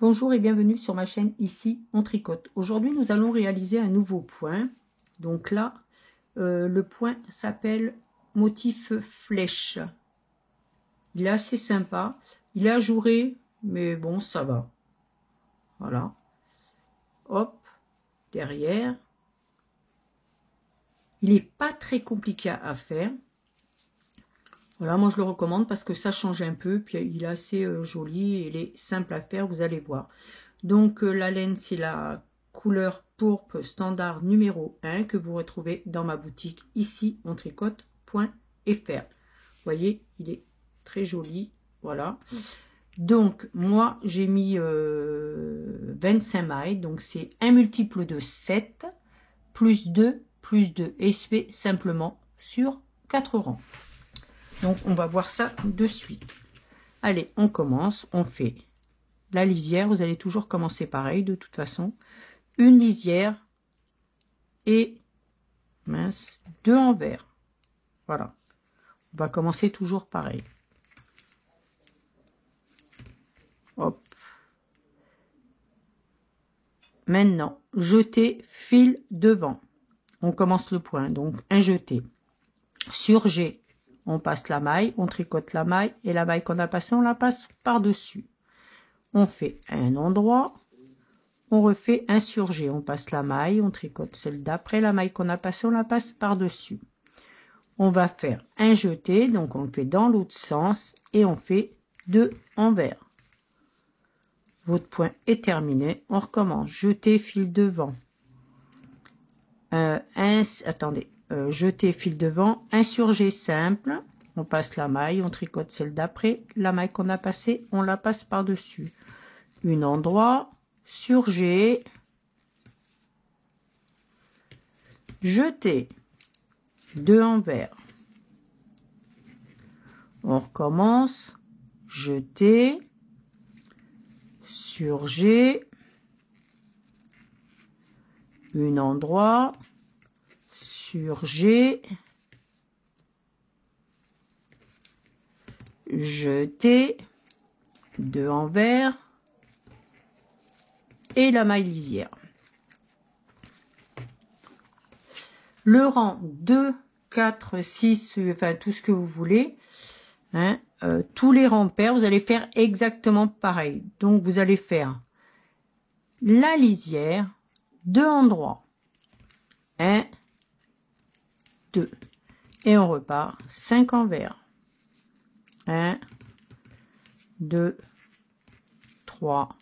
Bonjour et bienvenue sur ma chaîne, ici on tricote. Aujourd'hui nous allons réaliser un nouveau point. Donc là, le point s'appelle motif flèche. Il est assez sympa, il est ajouré, mais bon ça va. Voilà. Hop, derrière. Il n'est pas très compliqué à faire. Voilà, moi je le recommande parce que ça change un peu, puis il est assez joli et il est simple à faire, vous allez voir. Donc la laine, c'est la couleur pourpre standard numéro 1 que vous retrouvez dans ma boutique ici on tricote.fr. Vous voyez, il est très joli, voilà. Donc moi j'ai mis 25 mailles, donc c'est un multiple de 7 plus 2 et je fais simplement sur 4 rangs. Donc on va voir ça de suite. Allez, on commence, on fait la lisière, vous allez toujours commencer pareil de toute façon. Une lisière et mince, 2 envers. Voilà. On va commencer toujours pareil. Hop. Maintenant, jeter fil devant. On commence le point, donc un jeté. Sur G, on passe la maille, on tricote la maille et la maille qu'on a passée, on la passe par-dessus. On fait un endroit. On refait un sur G, on passe la maille, on tricote celle d'après, la maille qu'on a passée, on la passe par-dessus. On va faire un jeté, donc on le fait dans l'autre sens et on fait 2 envers. Votre point est terminé, on recommence. Jeté fil devant. Jeté fil devant, un sur G simple, on passe la maille, on tricote celle d'après, la maille qu'on a passée, on la passe par-dessus. Une endroit, sur G, jeter 2 envers. On recommence, jeter, sur G, une endroit, sur G, jeter, 2 envers et la maille lisière. Le rang 2, 4, 6, enfin tout ce que vous voulez, hein, tous les rangs pairs, vous allez faire exactement pareil. Donc vous allez faire la lisière, 2 endroits, 1, 2, et on repart 5 envers, 1, 2, 3,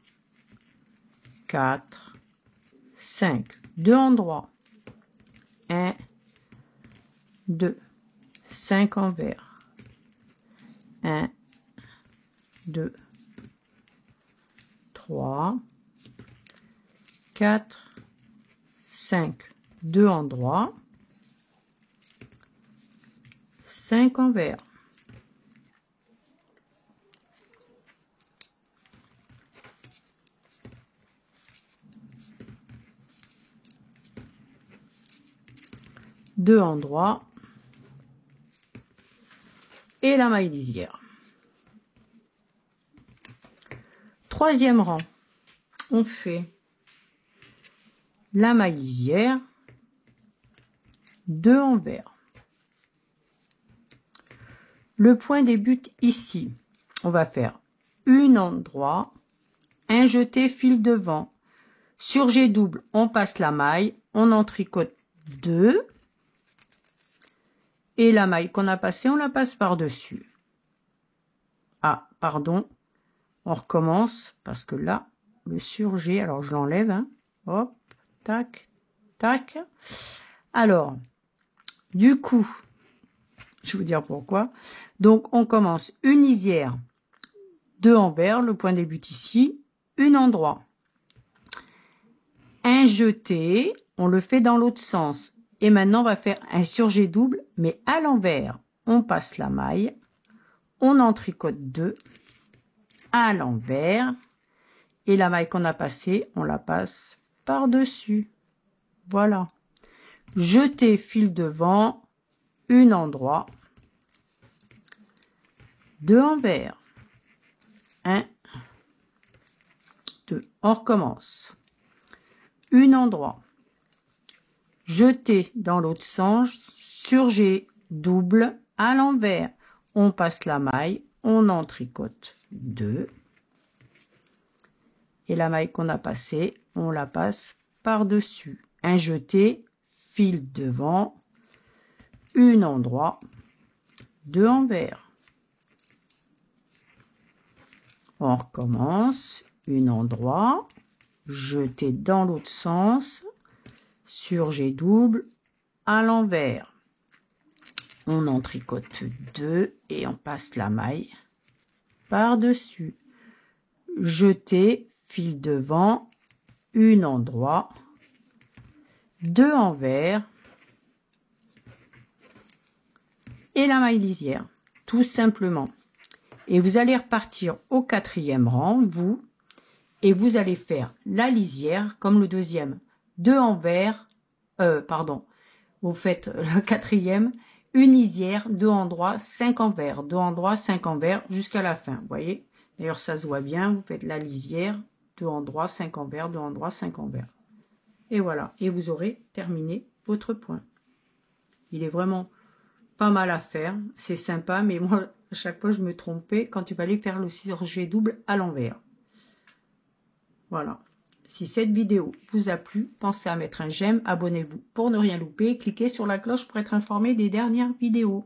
4, 5, 2 endroits, 1, 2, 5 envers, 1, 2, 3, 4, 5, 2 endroits, 5 envers. Deux endroits et la maille lisière. Troisième rang, on fait la maille lisière, 2 envers. Le point débute ici. On va faire un endroit, un jeté fil devant. Sur G double, on passe la maille, on en tricote 2. Et la maille qu'on a passée, on la passe par-dessus. Ah, pardon. On recommence parce que là, le sur G, alors je l'enlève. Hein. Hop, tac, tac. Alors, du coup, je vais vous dire pourquoi. Donc, on commence une lisière, 2 envers, le point débute ici, un endroit. Un jeté, on le fait dans l'autre sens. Et maintenant, on va faire un sur G double, mais à l'envers. On passe la maille, on en tricote 2 à l'envers. Et la maille qu'on a passée, on la passe par-dessus. Voilà. Jeter fil devant, un endroit, 2 envers. 1, 2. On recommence. Un endroit. Jeter dans l'autre sens, surjet double à l'envers. On passe la maille, on en tricote 2. Et la maille qu'on a passée, on la passe par-dessus. Un jeté, fil devant, un endroit, 2 envers. On recommence, un endroit, jeté dans l'autre sens, surjet double à l'envers. On en tricote 2 et on passe la maille par-dessus. Jeté, fil devant, un endroit, 2 envers et la maille lisière, tout simplement. Et vous allez repartir au 4e rang, vous, et vous allez faire la lisière comme le 2e, 2 envers, vous faites le 4e, une lisière, 2 endroits, 5 envers, 2 endroits, 5 envers jusqu'à la fin, vous voyez. D'ailleurs, ça se voit bien, vous faites la lisière, 2 endroits, 5 envers, 2 endroits, 5 envers. Et voilà, et vous aurez terminé votre point. Il est vraiment pas mal à faire, c'est sympa, mais moi, à chaque fois, je me trompais quand il fallait faire le surjet double à l'envers. Voilà. Si cette vidéo vous a plu, pensez à mettre un j'aime, abonnez-vous pour ne rien louper, cliquez sur la cloche pour être informé des dernières vidéos.